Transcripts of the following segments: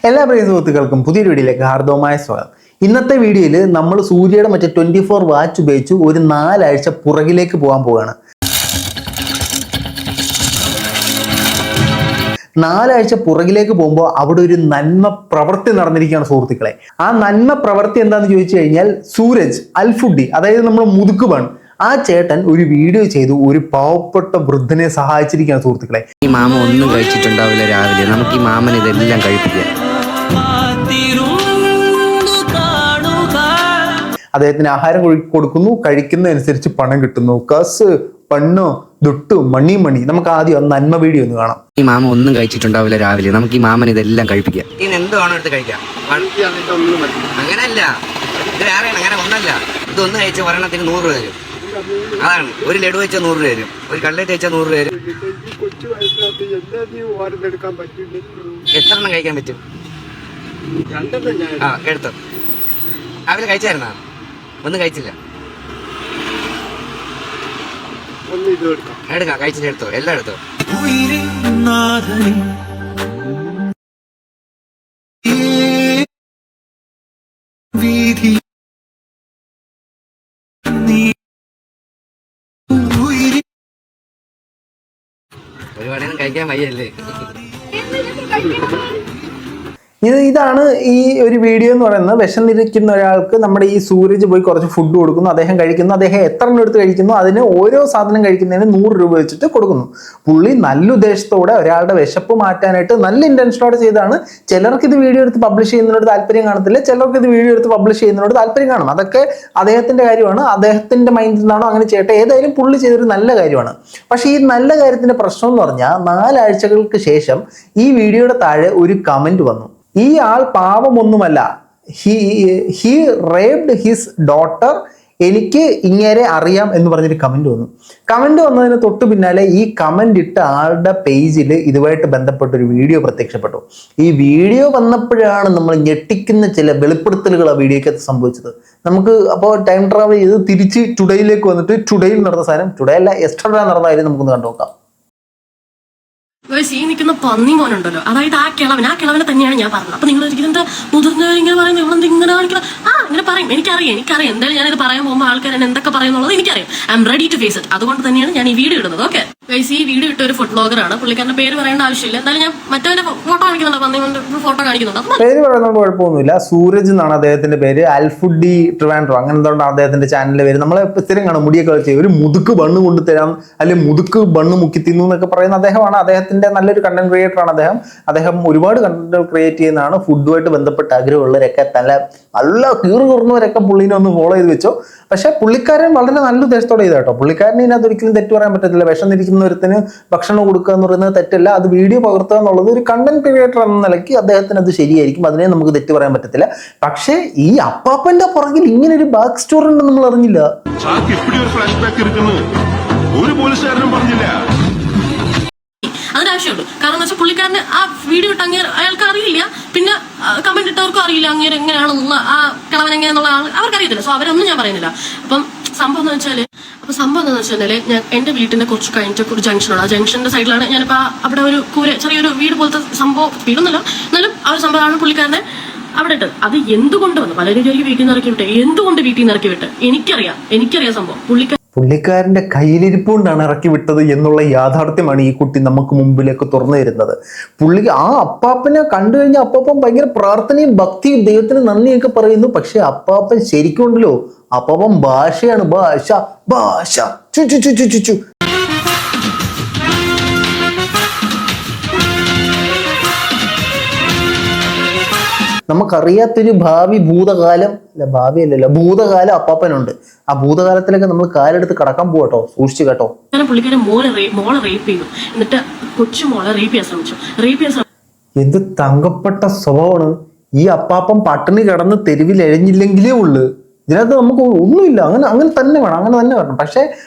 എല്ലാ പ്രിയ സുഹൃത്തുക്കൾക്കും പുതിയൊരു വീഡിയോയിലേക്ക് ഹാർദവമായ സ്വാഗതം. ഇന്നത്തെ വീഡിയോയിൽ നമ്മൾ സൂര്യയുടെ മറ്റേ 24 വാച്ച് ഉപയോഗിച്ച് ഒരു 4 ആഴ്ച പുറകിലേക്ക് പോകാൻ പോവുകയാണ്. 4 ആഴ്ച പുറകിലേക്ക് പോകുമ്പോൾ അവിടെ ഒരു നന്മ പ്രവൃത്തി നടന്നിരിക്കുകയാണ് സുഹൃത്തുക്കളെ. ആ നന്മ പ്രവൃത്തി എന്താണെന്ന് ചോദിച്ചു കഴിഞ്ഞാൽ സൂരജ് അൽഫുഡി, അതായത് നമ്മൾ മുതുക്കുബൺ, ആ ചേട്ടൻ ഒരു വീഡിയോ ചെയ്തു ഒരു പാവപ്പെട്ട വൃദ്ധനെ സഹായിച്ചിരിക്കുകയാണ് സുഹൃത്തുക്കളെ. ഈ മാമ ഒന്നും കഴിച്ചിട്ടുണ്ടാവില്ല രാവിലെ, നമുക്ക് ഈ മാമൻ ഇതെല്ലാം കഴിപ്പിക്കാം. അദ്ദേഹത്തിന് ആഹാരം കൊടുക്കുന്നു, കഴിക്കുന്നതനുസരിച്ച് പണം കിട്ടുന്നു. കസ് പണ്ണോ ദുട്ടു മണി നമുക്ക് ആദ്യം നന്മ വീഡിയോ ഒന്ന് കാണാം. ഈ മാമ ഒന്നും കഴിച്ചിട്ടുണ്ടാവില്ല രാവിലെ, നമുക്ക് ഈ മാമൻ ഇതെല്ലാം കഴിപ്പിക്കാം. എന്താണ് എടുത്ത് കഴിക്കാം? അങ്ങനല്ല, ഇത് വേറെയാണ്, അങ്ങനെ ഒന്നല്ല. ഇതൊന്നും കഴിച്ച ഒരെണ്ണത്തിന് 100 രൂപ തരും. അതാണ്, ഒരു ലഡു വെച്ചാൽ 100 രൂപ തരും, ഒരു കട്ട്ലറ്റ് വെച്ചാൽ 100 രൂപ തരും. എത്ര എണ്ണം കഴിക്കാൻ പറ്റും? ആ എടുത്തോ. രാവിലെ കഴിച്ചായിരുന്നാ? ഒന്നും കഴിച്ചില്ല. എടുക്കാം, കഴിച്ചിട്ട് എടുത്തോ, എല്ലാം എടുത്തോ. ഒരുപാടൊന്നും കഴിക്കാൻ വയ്യല്ലേ? ഇതാണ് ഈ ഒരു വീഡിയോ എന്ന് പറയുന്നത്. വിശന്നിരിക്കുന്ന ഒരാൾക്ക് നമ്മുടെ ഈ സൂരജ് പോയി കുറച്ച് ഫുഡ് കൊടുക്കുന്നു, അദ്ദേഹം കഴിക്കുന്നു. അദ്ദേഹം എത്ര എണ്ണം എടുത്ത് കഴിക്കുന്നു, അതിന് ഓരോ സാധനം കഴിക്കുന്നതിന് 100 രൂപ വെച്ചിട്ട് കൊടുക്കുന്നു. പുള്ളി നല്ല ഉദ്ദേശത്തോടെ ഒരാളുടെ വിശപ്പ് മാറ്റാനായിട്ട് നല്ല ഇന്റൻഷനോടെ ചെയ്താണ്. ചിലർക്ക് ഇത് വീഡിയോ എടുത്ത് പബ്ലിഷ് ചെയ്യുന്നതിനോട് താല്പര്യം കാണത്തില്ല, ചിലർക്ക് ഇത് വീഡിയോ എടുത്ത് പബ്ലിഷ് ചെയ്യുന്നതിനോട് താല്പര്യം കാണും. അതൊക്കെ അദ്ദേഹത്തിന്റെ കാര്യമാണ്, അദ്ദേഹത്തിന്റെ മൈൻഡിൽ നിന്നാണോ അങ്ങനെ ചെയ്യട്ടെ. ഏതായാലും പുള്ളി ചെയ്തൊരു നല്ല കാര്യമാണ്. പക്ഷേ ഈ നല്ല കാര്യത്തിന്റെ പ്രശ്നം എന്ന് പറഞ്ഞാൽ 4 ആഴ്ചകൾക്ക് ശേഷം ഈ വീഡിയോയുടെ താഴെ ഒരു കമന്റ് വന്നു. ഈ ആൾ പാവമൊന്നുമല്ല, ഹി റേപ്ഡ് ഹിസ് ഡോട്ടർ, എനിക്ക് ഇങ്ങനെ അറിയാം എന്ന് പറഞ്ഞൊരു കമന്റ് വന്നു. കമന്റ് വന്നതിന് തൊട്ട് പിന്നാലെ ഈ കമന്റ് ഇട്ട ആളുടെ പേജിൽ ഇതുമായിട്ട് ബന്ധപ്പെട്ട ഒരു വീഡിയോ പ്രത്യക്ഷപ്പെട്ടു. ഈ വീഡിയോ വന്നപ്പോഴാണ് നമ്മൾ ഞെട്ടിക്കുന്ന ചില വെളിപ്പെടുത്തലുകൾ ആ വീഡിയോക്കകത്ത് സംഭവിച്ചത്. നമുക്ക് അപ്പോൾ ടൈം ട്രാവൽ ചെയ്ത് തിരിച്ച് ടുഡേയിലേക്ക് വന്നിട്ട് ടുഡേയിൽ നടന്ന സാധനം ടുഡേ അല്ല യെസ്റ്റർഡേ നടന്ന കാര്യം നമുക്കൊന്ന് കണ്ടുനോക്കാം. ഈ നിൽക്കുന്ന പന്നി മോനുണ്ടല്ലോ, അതായത് ആ കിളവനെ തന്നെയാണ് ഞാൻ പറഞ്ഞത്. അപ്പൊ നിങ്ങൾ എന്താ മുതിർന്നവർ ഇങ്ങനെ പറയുന്നത്, ഇവിടെ ഇങ്ങനെ കാണിക്കണം, ഇങ്ങനെ പറയും. എനിക്കറിയാം എന്തായാലും ഞാനിത് പറയാൻ പോകുമ്പോൾ ആൾക്കാർ എന്തൊക്കെ പറയുന്നുള്ളത് എനിക്കറിയാം. I am ready to face it. അതുകൊണ്ട് തന്നെയാണ് ഞാൻ ഈ വീഡിയോ ഇടുന്നത്. ഓക്കെ ഗൈസ്, ഈ വീഡിയോ ഇട്ട ഒരു ഫുഡ് ബ്ലോഗറാണ്. പുള്ളിക്കാരന്റെ പേര് പറയേണ്ട ആവശ്യമില്ല. എന്തായാലും ഞാൻ മറ്റവന്റെ ഫോട്ടോ കാണിക്കുന്നുണ്ട്, പന്നിന്റെ ഫോട്ടോ കാണിക്കുന്നുണ്ട്. പേര് പറയുന്നത് കുഴപ്പമൊന്നുമില്ല. സൂരജ് എന്നാണ് അദ്ദേഹത്തിന്റെ പേര്. അൽഫുഡി ട്രിവാൻഡ്രോ അങ്ങനെ എന്തുകൊണ്ട് അദ്ദേഹത്തിന്റെ ചാനലിന്റെ പേര്. നമ്മളെ സ്ഥിരം കാണും മുടിയൊക്കെ വെച്ച് ഒരു മുതുക്ക് ബണ്ണ് കൊണ്ട് തരാം, അല്ലെങ്കിൽ മുതുക്ക് ബണ്ണ് മുക്കി തിന്നു എന്നൊക്കെ പറയുന്ന അദ്ദേഹമാണ്. അദ്ദേഹത്തിന്റെ നല്ലൊരു കണ്ടന്റ് ക്രിയേറ്റർ ആണ് അദ്ദേഹം ഒരുപാട് കണ്ടന്റ് ക്രിയേറ്റ് ചെയ്യുന്നതാണ്. ഫുഡുമായിട്ട് ബന്ധപ്പെട്ട് ആഗ്രഹമുള്ളവരൊക്കെ നല്ല കീറുകുറന്നവരൊക്കെ പുള്ളിനെ ഒന്ന് ഫോളോ ചെയ്ത് വെച്ചോ. പക്ഷെ പുള്ളിക്കാരൻ വളരെ നല്ല ഉദ്ദേശത്തോടെ ചെയ്ത കേട്ടോ. പുള്ളിക്കാരനെ ഇതിനകത്ത് ഒരിക്കലും തെറ്റ് പറയാൻ പറ്റത്തില്ല. വിശന്നിരിക്കുന്നവരത്തിന് ഭക്ഷണം കൊടുക്കുക എന്ന് പറയുന്നത് തെറ്റല്ല. അത് വീഡിയോ പകർത്തുക എന്നുള്ളത് ഒരു കണ്ടന്റ് ക്രിയേറ്റർ എന്ന നിലയ്ക്ക് അദ്ദേഹത്തിന് അത് ശരിയായിരിക്കും, അതിനെ നമുക്ക് തെറ്റ് പറയാൻ പറ്റത്തില്ല. പക്ഷേ ഈ അപ്പാപ്പന്റെ പുറകിൽ ഇങ്ങനെ ഒരു ബാക്ക് സ്റ്റോറി ഉണ്ടെന്ന് നമ്മൾ അറിഞ്ഞില്ല. അതിനാവശ്യമുള്ളൂ. കാരണം എന്ന് വെച്ചാൽ പുള്ളിക്കാരന് ആ വീഡിയോ ഇട്ട് അയാൾക്ക് അറിയില്ല, പിന്നെ കമന്റ് ഇട്ടവർക്കും അറിയില്ല അങ്ങേര് എങ്ങനെയാണെന്നുള്ള, ആ കിളവൻ എങ്ങനെയാണെന്നുള്ള അവർക്ക് അറിയത്തില്ല. സോ അവരൊന്നും ഞാൻ പറയുന്നില്ല. സംഭവം എന്ന് വെച്ചാൽ ഞാൻ എന്റെ വീട്ടിന്റെ കുറച്ച് കഴിഞ്ഞിട്ട് ഒരു ജംഗ്ഷനാണ്. ആ ജംഗ്ഷന്റെ സൈഡിലാണ് ഞാനിപ്പോ അവിടെ ഒരു ചെറിയൊരു വീട് പോലത്തെ സംഭവം, വീടൊന്നുമില്ല എന്നാലും ആ ഒരു സംഭവമാണ് പുള്ളിക്കാരനെ അവിടെ ഇട്ടത്. അത് എന്തുകൊണ്ട് വന്നു, പലരും വീട്ടിൽ നിന്ന് ഇറക്കി വിട്ട്, എന്തുകൊണ്ട് വീട്ടിൽ നിന്ന് ഇറക്കി വിട്ട് എനിക്കറിയാം സംഭവം. പുള്ളിക്കാരന്റെ കയ്യിലിരിപ്പുകൊണ്ടാണ് ഇറക്കി വിട്ടത് എന്നുള്ള യാഥാർത്ഥ്യമാണ് ഈ കുട്ടി നമുക്ക് മുമ്പിലേക്ക് തുറന്നു തരുന്നത്. ആ അപ്പാപ്പനെ കണ്ടു കഴിഞ്ഞാൽ അപ്പാപ്പൻ ഭയങ്കര പ്രാർത്ഥനയും ഭക്തിയും ദൈവത്തിന് നന്ദിയൊക്കെ പറയുന്നു. പക്ഷെ അപ്പാപ്പൻ ശരിക്കും ഉണ്ടല്ലോ, അപ്പാപ്പൻ ഭാഷയാണ്, ഭാഷ ചു ചു ചു ചു ചു. നമുക്കറിയാത്തൊരു ഭൂതകാലം അപ്പാപ്പനുണ്ട്. ആ ഭൂതകാലത്തിലൊക്കെ നമ്മൾ കാലെടുത്ത് കടക്കാൻ പോകട്ടോ, സൂക്ഷിച്ചു കേട്ടോ. പുള്ളിക്കാരൻ മോളെ റേപ്പ് ചെയ്തു, എന്നിട്ട് കൊച്ചുമോളെ റേപ്പ് ചെയ്യാൻ ശ്രമിച്ചു. എന്ത് തങ്കപ്പെട്ട സ്വഭാവമാണ്. ഈ അപ്പാപ്പൻ പട്ടിണി കിടന്ന് തെരുവിൽ എഴഞ്ഞില്ലെങ്കിലേ ഉള്ളു. ഇതിനകത്ത് നമുക്ക് ഒന്നുമില്ല, അങ്ങനെ തന്നെ വേണം. പക്ഷെ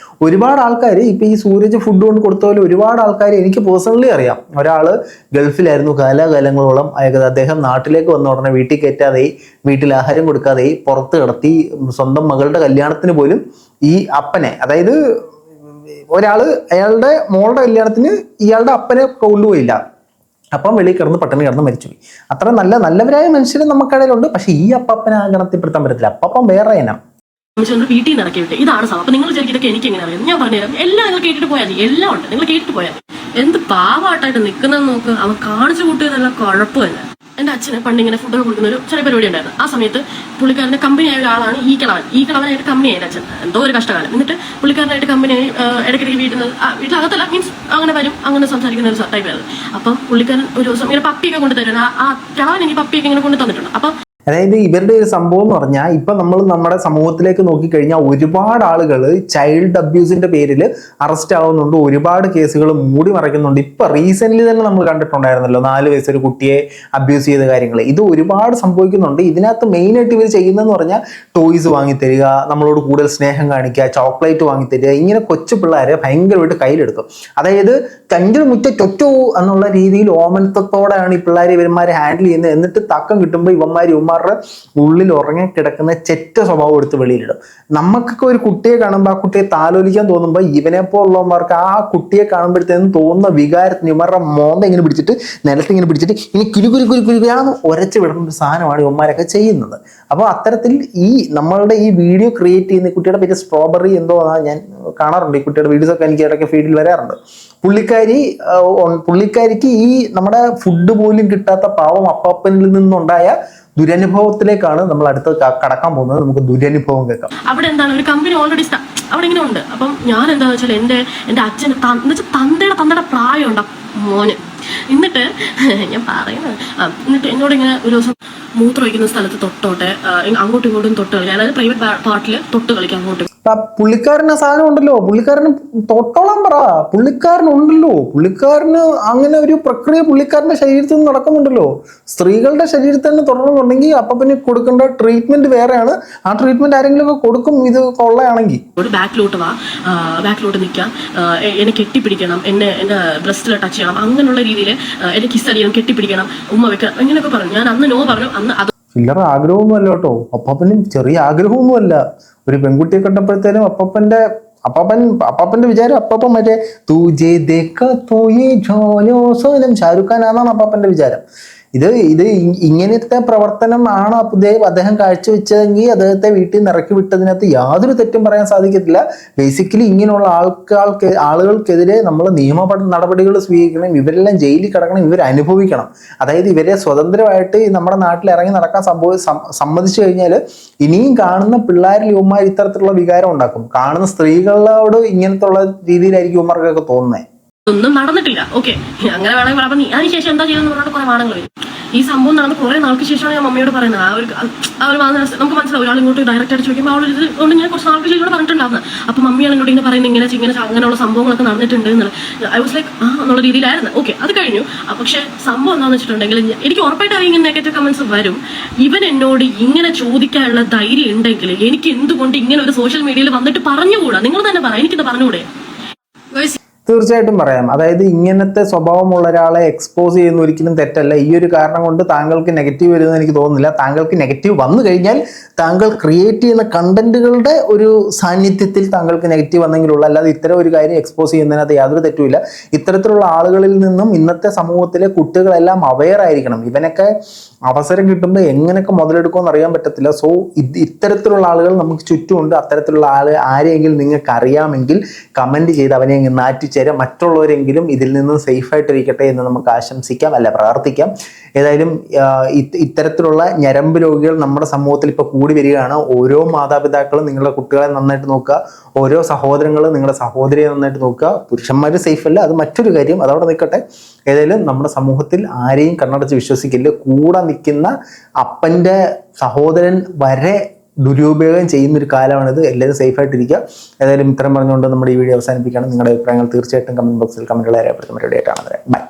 ഒരുപാട് ആൾക്കാർ ഇപ്പൊ ഈ സൂരജ് ഫുഡ് കൊണ്ട് കൊടുത്ത പോലെ ഒരുപാട് ആൾക്കാർ എനിക്ക് പേഴ്സണലി അറിയാം. ഒരാള് ഗൾഫിലായിരുന്നു കാലാകാലങ്ങളോളം. അദ്ദേഹം നാട്ടിലേക്ക് വന്ന ഉടനെ വീട്ടിൽ കയറ്റാതെ, വീട്ടിൽ ആഹാരം കൊടുക്കാതെ പുറത്ത് കിടത്തി. സ്വന്തം മകളുടെ കല്യാണത്തിന് പോലും ഈ അപ്പനെ, അതായത് ഒരാള് അയാളുടെ മോളുടെ കല്യാണത്തിന് ഇയാളുടെ അപ്പനെ കൊണ്ടുപോയില്ല. അപ്പം വെളിയിൽ കിടന്ന് പട്ടിണി കിടന്ന് മരിച്ചുപോയി. അത്ര നല്ലവരായ മനുഷ്യരും നമുക്കിടയിലുണ്ട്. പക്ഷെ ഈ അപ്പാപ്പനെ ആ ഗണത്തിൽപ്പെടുത്താൻ പറ്റത്തില്ല. അപ്പാപ്പൻ വേറെ ഇനം. വീട്ടിൽ നിന്ന് ഇറക്കി വിട്ട് ഇതാണ് സംഭവം. അപ്പൊ നിങ്ങൾ വിചാരിക്കും ഇതൊക്കെ എനിക്ക് എങ്ങനെ അറിയാം? ഞാൻ പറഞ്ഞുതരാം. എല്ലാം നിങ്ങൾ കേട്ടിട്ട് പോയാൽ മതി. എല്ലാം ഉണ്ട്, നിങ്ങൾ കേട്ടിട്ട് പോയാൽ മതി. എന്ത് പാവാട്ടായിട്ട് നിൽക്കുന്നത് നോക്ക്. അവൻ കാണിച്ചു കൂട്ടിയതല്ല കുഴപ്പമില്ല. എന്റെ അച്ഛന് പണ്ട് ഇങ്ങനെ ഫുഡൊക്കെ കൊടുക്കുന്ന ഒരു ചെറിയ പരിപാടി ഉണ്ടായിരുന്നു. ആ സമയത്ത് പുള്ളിക്കാരന്റെ കമ്പനിയായ ഒരാളാണ് ഈ കിളവനായിട്ട് കമ്പനിയായി അച്ഛൻ. എന്തോ ഒരു കഷ്ടകാലം. എന്നിട്ട് പുള്ളിക്കാരനായിട്ട് കമ്പനിയായി ഇടയ്ക്കിടയ്ക്ക് വീട്ടിലകത്തല്ല, മീൻസ് അങ്ങനെ വരും, അങ്ങനെ സംസാരിക്കുന്ന ഒരു ടൈപ്പ് ആയിരുന്നു. അപ്പം പുള്ളിക്കാരൻ ഒരു ദിവസം ഇങ്ങനെ പപ്പിയൊക്കെ കൊണ്ട് തരുന്നത്, ആ കിളവൻ എനിക്ക് പപ്പിയൊക്കെ ഇങ്ങനെ കൊണ്ട് തന്നിട്ടുണ്ട്. അപ്പം അതായത് ഇവരുടെ ഒരു സംഭവം എന്ന് പറഞ്ഞാൽ ഇപ്പൊ നമ്മൾ നമ്മുടെ സമൂഹത്തിലേക്ക് നോക്കിക്കഴിഞ്ഞാൽ ഒരുപാട് ആളുകൾ ചൈൽഡ് അബ്യൂസിന്റെ പേരിൽ അറസ്റ്റ് ആവുന്നുണ്ട്. ഒരുപാട് കേസുകൾ മൂടി മറയ്ക്കുന്നുണ്ട്. ഇപ്പൊ റീസെന്റ് തന്നെ നമ്മൾ കണ്ടിട്ടുണ്ടായിരുന്നല്ലോ 4 വയസ്സൊരു കുട്ടിയെ അബ്യൂസ് ചെയ്ത കാര്യങ്ങൾ. ഇത് ഒരുപാട് സംഭവിക്കുന്നുണ്ട്. ഇതിനകത്ത് മെയിനായിട്ട് ഇവർ ചെയ്യുന്നതെന്ന് പറഞ്ഞാൽ ടോയ്സ് വാങ്ങിത്തരിക, നമ്മളോട് കൂടുതൽ സ്നേഹം കാണിക്കുക, ചോക്ലേറ്റ് വാങ്ങിത്തരിക, ഇങ്ങനെ കൊച്ചു പിള്ളേരെ ഭയങ്കരമായിട്ട് കയ്യിലെടുക്കും. അതായത് കഞ്ചിന് മുറ്റ ചൊറ്റോ എന്നുള്ള രീതിയിൽ ഓമനത്തോടെയാണ് ഈ പിള്ളേരെ ഇവന്മാരെ ഹാൻഡിൽ ചെയ്യുന്നത്. എന്നിട്ട് തക്കം കിട്ടുമ്പോൾ ഇവന്മാരുടെ ഉള്ളിൽ ഉറങ്ങി കിടക്കുന്ന ചെറ്റ സ്വഭാവം എടുത്ത് വെളിയിലിടും. നമുക്കൊക്കെ ഒരു കുട്ടിയെ കാണുമ്പോൾ ആ കുട്ടിയെ താലോലിക്കാൻ തോന്നുമ്പോൾ ഇവനെ പോലുള്ളവന്മാർക്ക് ആ കുട്ടിയെ കാണുമ്പോഴത്തേനും തോന്നുന്ന വികാരത്തിന് ഇവന്മാരുടെ മോന്ത ഇങ്ങനെ പിടിച്ചിട്ട് നിലത്തിങ്ങനെ പിടിച്ചിട്ട് ഇനി കുരുകുരുകുരുകുരുന്ന് ഉരച്ച് വിടുന്ന ഒരു സാധനമാണ് ഇവന്മാരൊക്കെ ചെയ്യുന്നത്. അപ്പോൾ അത്തരത്തിൽ നമ്മളുടെ ഈ വീഡിയോ ക്രിയേറ്റ് ചെയ്യുന്ന കുട്ടിയുടെ പേര് സ്ട്രോബെറി എന്തോ ഞാൻ കാണാറുണ്ട്. ഈ കുട്ടിയുടെ വീഡിയോസൊക്കെ എനിക്ക് ഇടയ്ക്ക് ഫീഡിൽ വരാറുണ്ട്. പുള്ളിക്കാരിക്ക് ഈ നമ്മുടെ ഫുഡ് പോലും കിട്ടാത്ത പാവം അപ്പാപ്പനിൽ നിന്നുണ്ടായ ദുരനുഭവത്തിലേക്കാണ് നമ്മൾ അടുത്ത് കടക്കാൻ പോകുന്നത്. നമുക്ക് ദുരനുഭവം കേൾക്കാം. അവിടെ എന്താണ് ഒരു കമ്പനി ഓൾറെഡി അവിടെ ഇങ്ങനെ ഉണ്ട്. അപ്പം ഞാൻ എന്താണെന്ന് വെച്ചാൽ എൻ്റെ അച്ഛന് തന്തയുടെ പ്രായമുണ്ട് മോന്. എന്നിട്ട് ഞാൻ പറയുന്നത് എന്നിട്ട് എന്നോട് ഇങ്ങനെ ഒരു ദിവസം മൂത്രം ഒഴിക്കുന്ന സ്ഥലത്ത് തൊട്ടോട്ടെ, അങ്ങോട്ടും ഇങ്ങോട്ടും തൊട്ട് കളിക്കാം, അതായത് പ്രൈവറ്റ് പാർട്ടിൽ തൊട്ട് കളിക്കാം അങ്ങോട്ടും. പുള്ളിക്കാരന് സാധനം ഉണ്ടല്ലോ, പുള്ളിക്കാരന് തൊട്ടോളം പറ, പുള്ളിക്കാരനുണ്ടല്ലോ, പുള്ളിക്കാരന് അങ്ങനെ ഒരു പ്രക്രിയ പുള്ളിക്കാരന്റെ ശരീരത്തിൽ നിന്ന് നടക്കുന്നുണ്ടല്ലോ. സ്ത്രീകളുടെ ശരീരത്തിൽ തന്നെ തൊടണമെന്നുണ്ടെങ്കിൽ അപ്പൊ പിന്നെ കൊടുക്കേണ്ട ട്രീറ്റ്മെന്റ് വേറെയാണ്. ആ ട്രീറ്റ്മെന്റ് ആരെങ്കിലും ഒക്കെ കൊടുക്കും ഇത് കൊള്ളയാണെങ്കിൽ. ബാക്കിലോട്ട് നിൽക്കാം, എന്നെ കെട്ടിപ്പിടിക്കണം, എന്റെ ബ്രസ്റ്റിൽ ടച്ച് ചെയ്യണം, അങ്ങനെയുള്ള രീതിയിൽ എന്നെ കിസ് അടിക്കണം, കെട്ടിപ്പിടിക്കണം, ഉമ്മ വെക്കണം, അങ്ങനെയൊക്കെ പറഞ്ഞു. ഞാൻ അന്ന് നോ പറഞ്ഞു. അന്ന് അത് ചില്ലറ ആഗ്രഹമൊന്നും അല്ല കേട്ടോ. അപ്പാപ്പനും ചെറിയ ആഗ്രഹമൊന്നുമല്ല. ഒരു പെൺകുട്ടിയെ കണ്ടപ്പോഴത്തേനും അപ്പാപ്പന്റെ വിചാരം അപ്പാപ്പൻ മറ്റേ തൂജേ ദേഖ തോയേ ജോലോ സോനം ഷാരൂഖ് ഖാൻ ആണെന്നാണ് അപ്പാപ്പന്റെ വിചാരം. ഇത് ഇങ്ങനത്തെ പ്രവർത്തനം ആണ് അദ്ദേഹം കാഴ്ചവെച്ചതെങ്കിൽ അദ്ദേഹത്തെ വീട്ടിൽ നിന്ന് ഇറക്കി വിട്ടതിനകത്ത് യാതൊരു തെറ്റും പറയാൻ സാധിക്കത്തില്ല. ബേസിക്കലി ഇങ്ങനെയുള്ള ആളുകൾക്കെതിരെ നമ്മൾ നിയമ നടപടികൾ സ്വീകരിക്കണം. ഇവരെല്ലാം ജയിലിൽ കിടക്കണം, ഇവർ അനുഭവിക്കണം. അതായത് ഇവരെ സ്വതന്ത്രമായിട്ട് നമ്മുടെ നാട്ടിൽ ഇറങ്ങി നടക്കാൻ സമ്മതിച്ചു കഴിഞ്ഞാൽ ഇനിയും കാണുന്ന പിള്ളേരിൽ ഇവന്മാർ ഇത്തരത്തിലുള്ള വികാരം ഉണ്ടാക്കും. കാണുന്ന സ്ത്രീകളോട് ഇങ്ങനത്തെ ഉള്ള രീതിയിലായിരിക്കും ഇവന്മാർക്കൊക്കെ തോന്നുന്നത്. ഒന്നും നടന്നിട്ടില്ല. ഓക്കെ, അങ്ങനെ വേണമെങ്കിൽ പറയാം. നീ അതിനുശേഷം എന്താ ചെയ്യുന്നത് പറഞ്ഞിട്ട് കുറെ വാദങ്ങൾ വരും. ഈ സംഭവം നടന്ന് കുറെ നാൾക്ക് ശേഷമാണ് ഞാൻ മമ്മിയോട് പറയുന്നത്. നമുക്ക് മനസ്സിലാവും. ഒരാൾ ഇങ്ങോട്ട് ഡയറക്റ്റ് ആയിട്ട് ചോദിക്കുമ്പോൾ അവൾ ഇത് കൊണ്ട് ഞാൻ കുറച്ച് നാൾക്ക് ശേഷം പറഞ്ഞിട്ടുണ്ടാവുന്നത്. അപ്പൊ മമ്മിയാണ് ഇങ്ങോട്ട് ഇങ്ങനെ പറയുന്നത്, ഇങ്ങനെ അങ്ങനെയുള്ള സംഭവങ്ങളൊക്കെ നടന്നിട്ടുണ്ട് എന്നുള്ളത്. ഐ വാസ് ലൈക്ക് എന്നുള്ള രീതിയിലായിരുന്നു. ഓക്കെ, അത് കഴിഞ്ഞു. പക്ഷെ സംഭവം എന്താണെന്ന് വെച്ചിട്ടുണ്ടെങ്കിൽ എനിക്ക് ഉറപ്പായിട്ട് ഇങ്ങനെ നെഗറ്റീവ് കമന്റ്സ് വരും. ഇവൻ എന്നോട് ഇങ്ങനെ ചോദിക്കാനുള്ള ധൈര്യം ഉണ്ടെങ്കിൽ എനിക്ക് എന്തുകൊണ്ട് ഇങ്ങനെ ഒരു സോഷ്യൽ മീഡിയയിൽ വന്നിട്ട് പറഞ്ഞുകൂടാ? നിങ്ങൾ തന്നെ പറയാം, എനിക്കിത് പറഞ്ഞുകൂടെ? തീർച്ചയായിട്ടും പറയാം. അതായത് ഇങ്ങനത്തെ സ്വഭാവമുള്ള ഒരാളെ എക്സ്പോസ് ചെയ്യുന്ന ഒരിക്കലും തെറ്റല്ല. ഈ ഒരു കാരണം കൊണ്ട് താങ്കൾക്ക് നെഗറ്റീവ് വരുമെന്ന് എനിക്ക് തോന്നുന്നില്ല. താങ്കൾക്ക് നെഗറ്റീവ് വന്നു കഴിഞ്ഞാൽ താങ്കൾ ക്രിയേറ്റ് ചെയ്യുന്ന കണ്ടന്റുകളുടെ ഒരു സാന്നിധ്യത്തിൽ താങ്കൾക്ക് നെഗറ്റീവ് വന്നെങ്കിലുള്ള, അല്ലാതെ ഇത്തരം ഒരു കാര്യം എക്സ്പോസ് ചെയ്യുന്നതിനകത്ത് യാതൊരു തെറ്റുമില്ല. ഇത്തരത്തിലുള്ള ആളുകളിൽ നിന്നും ഇന്നത്തെ സമൂഹത്തിലെ കുട്ടികളെല്ലാം അവെയർ ആയിരിക്കണം. ഇവനൊക്കെ അവസരം കിട്ടുമ്പോൾ എങ്ങനെയൊക്കെ മുതലെടുക്കുമെന്ന് അറിയാൻ പറ്റത്തില്ല. സോ ഇത്തരത്തിലുള്ള ആളുകൾ നമുക്ക് ചുറ്റുമുണ്ട്. അത്തരത്തിലുള്ള ആരെയെങ്കിലും നിങ്ങൾക്ക് അറിയാമെങ്കിൽ കമന്റ് ചെയ്ത് അവനെ നാറ്റിച്ചേരാം. മറ്റുള്ളവരെങ്കിലും ഇതിൽ നിന്നും സേഫായിട്ടിരിക്കട്ടെ എന്ന് നമുക്ക് ആശംസിക്കാം, അല്ല പ്രാർത്ഥിക്കാം. ഏതായാലും ഇത്തരത്തിലുള്ള ഞരമ്പ് രോഗികൾ നമ്മുടെ സമൂഹത്തിൽ ഇപ്പോൾ കൂടി വരികയാണ്. ഓരോ മാതാപിതാക്കളും നിങ്ങളുടെ കുട്ടികളെ നന്നായിട്ട് നോക്കുക, ഓരോ സഹോദരങ്ങളും നിങ്ങളുടെ സഹോദരിയെ നന്നായിട്ട് നോക്കുക. പുരുഷന്മാർ സേഫ് അല്ല, അത് മറ്റൊരു കാര്യം, അതവിടെ നിൽക്കട്ടെ. ഏതായാലും നമ്മുടെ സമൂഹത്തിൽ ആരെയും കണ്ണടച്ച് വിശ്വസിക്കില്ല. കൂടെ നിൽക്കുന്ന അപ്പൻ്റെ സഹോദരൻ വരെ ദുരുപയോഗം ചെയ്യുന്നൊരു കാലമാണിത്. എല്ലാവരും സേഫായിട്ടിരിക്കുക. ഏതായാലും ഇത്തരം പറഞ്ഞുകൊണ്ട് നമ്മുടെ ഈ വീഡിയോ അവസാനിപ്പിക്കുകയാണ്. നിങ്ങളുടെ അഭിപ്രായങ്ങൾ തീർച്ചയായിട്ടും കമന്റ് ബോക്സിൽ കമന്റുകളെ രേഖപ്പെടുത്തുന്ന റെഡിയായിട്ടാണ്. ബൈ.